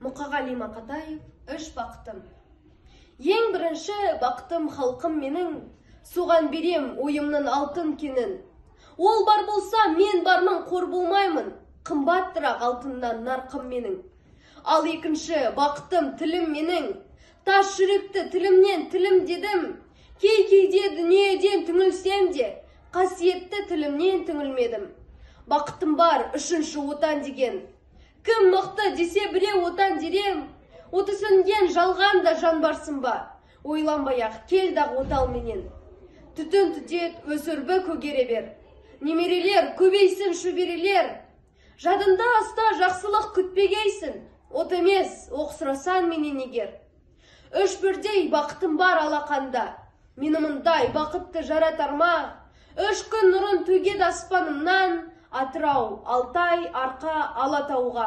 Мұқағали Мақатаев, үш бақытым. Ең бірінші бақытым халқым менің, соған берем ойымның алтын кенін. Ол бар болса, мен бармын, қор болмаймын, қымбаттырақ алтыннан нарқым менің. Ал екінші бақытым тілім менің, тас жүректі тілімнен тілім дедім. Кей-кейде дүниеден түңілсем де, қасиетті тілімнен түңілмедім. Бақытым бар үшінші отан деген. Кім мықты десе біреу отан дерем, оты сөнген жалғанда жан барсын ба, ойланбай-ақ келдағы отал менен. Түтін түтет өсірбі көгере бер, немерелер көбейсін шөберелер. Жадында ұста жақсылық күтпегейсін, от емес оқсырасан менен егер. Үш бірдей бақытым бар алақанда, мені мұндай бақытты жаратар ма? Үш күн нұрын төгеді аспанымнан, Атырау, Алтай, Арқа, Алатауға.